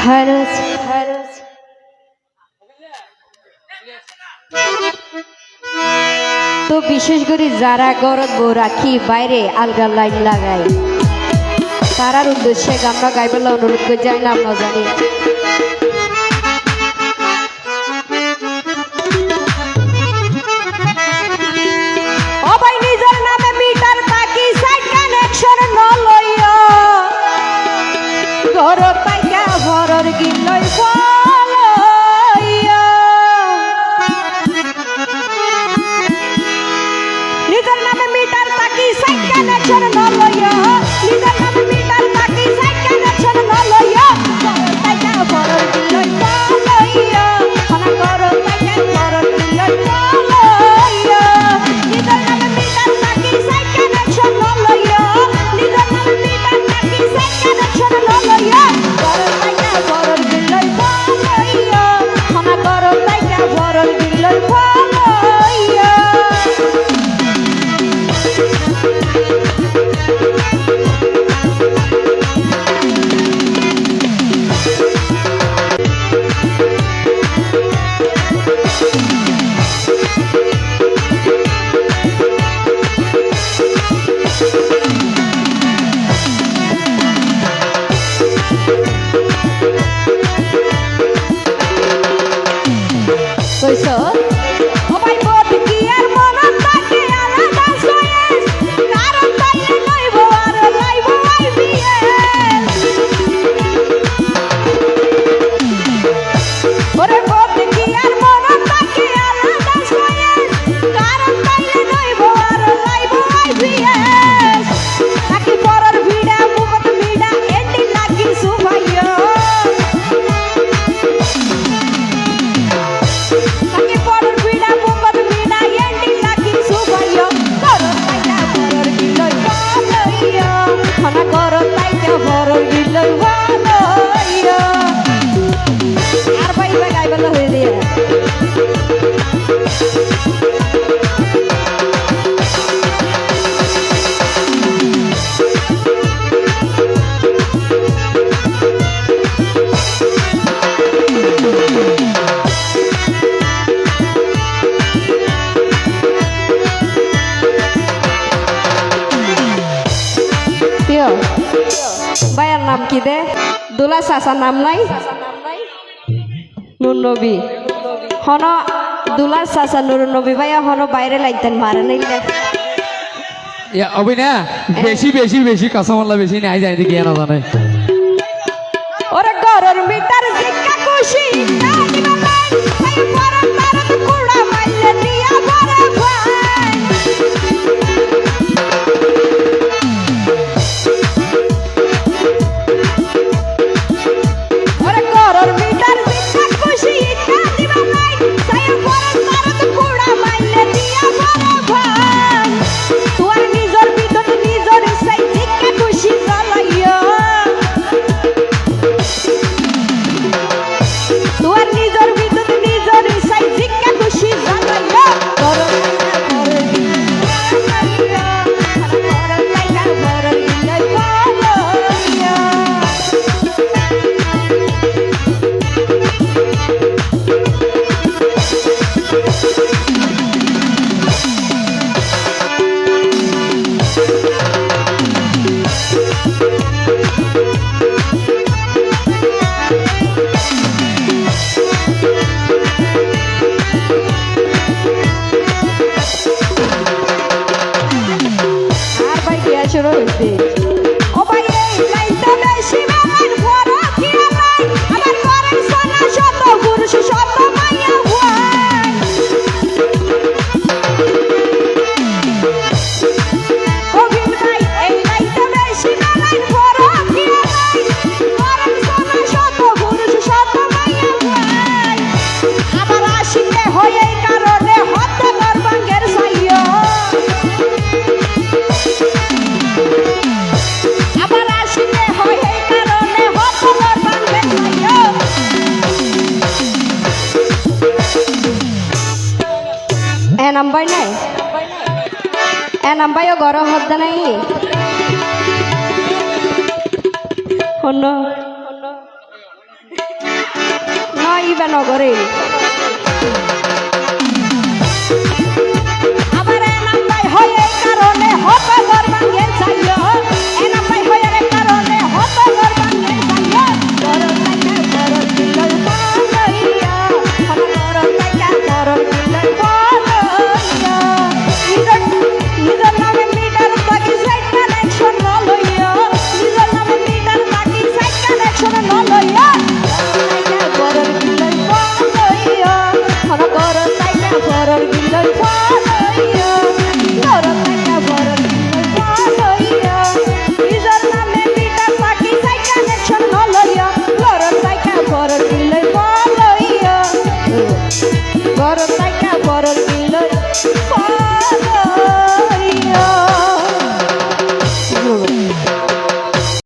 হ্যারোজ হ্যারোজ তো বিশেষ করে যারা গরত বউ রাখি বাইরে আলগা লাইন লাগায় তারার উদ্দেশ্যে গানটা গাইবেলা অনুরোধ করে যায় না আমরা জানি। নিজের নামে মিটার বাকি সাইড কানেকশন নলইয়া ঘর পাইকা ঘরের গিলই ফলইয়া নিজের নামে মিটার বাকি সাইড কানেকশন নলইয়া নিজের নামে মিটার বাকি সাইড কানেকশন নলইয়া ঘর পাইকা ঘরের গিলই ফলইয়া খানা ঘর পাইকা ঘরের গিলই ফলইয়া নিজের নামে মিটার বাকি সাইড কানেকশন নলইয়া নিজের নামে মিটার বাকি সাইড কানেকশন নলইয়া ঘর পাইকা ঘরের গিলই ফলইয়া খানা ঘর পাইকা ঘরের গিলই ফলইয়া কইছো ওবাই বদ কি আর মনত থাকে আলাদা সয়েস কারণ তাইলে লইব আর লাইব আইবিএস ওরে বদ কি আর মনত থাকে আলাদা সয়েস কারণ তাইলে লইব আর লাইব আইবিএস নাকি পরর ভিড়া মুখত ভিড়া এন্ডি নাকি সুভাইয়া আর ভাই ভাই গাইবেলা হয়ে দিয়ে ভাইয়ার নাম কি দে দুলা চাচার নাম নাই নুর নবী হন দুলা চাচা নুর নবী ভাইয়া হন বাইরে লাইতেন মারে নাইলে অবি না বেশি বেশি বেশি কাঁচামাল্লা বেশি নাই যায় দেখি না জানে ওরে ঘরের মিটার জিক্কা খুশি না দিবা ভাই ভাই পরম মারত কুড়া মাইলে দিয়া ভরে ভাই ওরে ঘরের মিটার জিক্কা খুশি না দিবা ভাই ভাই পরম মারত কুড়া মাইলে দিয়া ভরে ভাই তোর নিজর ভিতর নিজর সাই জিক্কা খুশি জ্বালাইয়া তোর নিজর ভিতর নিজর সাই জিক্কা খুশি জ্বালাইয়া ঘরের ঘরের জ্বালাইয়া ঘরের লাইলা ঘরের গিলাই পালাইয়া আর ভাই বিয়া শুরু হইছে ও ভাই এই লাইনটা বেশি বাবার বড় কি ভাই আমার ঘরে সোনা শত পুরুষ শত মাইয়া ভাই কবির ভাই এই লাইনটা বেশি বাবার বড় কি ভাই ঘরে সোনা শত পুরুষ শত মাইয়া ভাই আমার আশিকে হয় এই কারণে হতে গর্বাঙ্গের সাইয়া আমার আশিকে হয় এই কারণে হতর বাংলা সাইয়া এ নাম্বার নাই এ নাম্বারও গরম হতে নাই হন পাইবে নগরে আবার নাম হয় এই কারণে হবে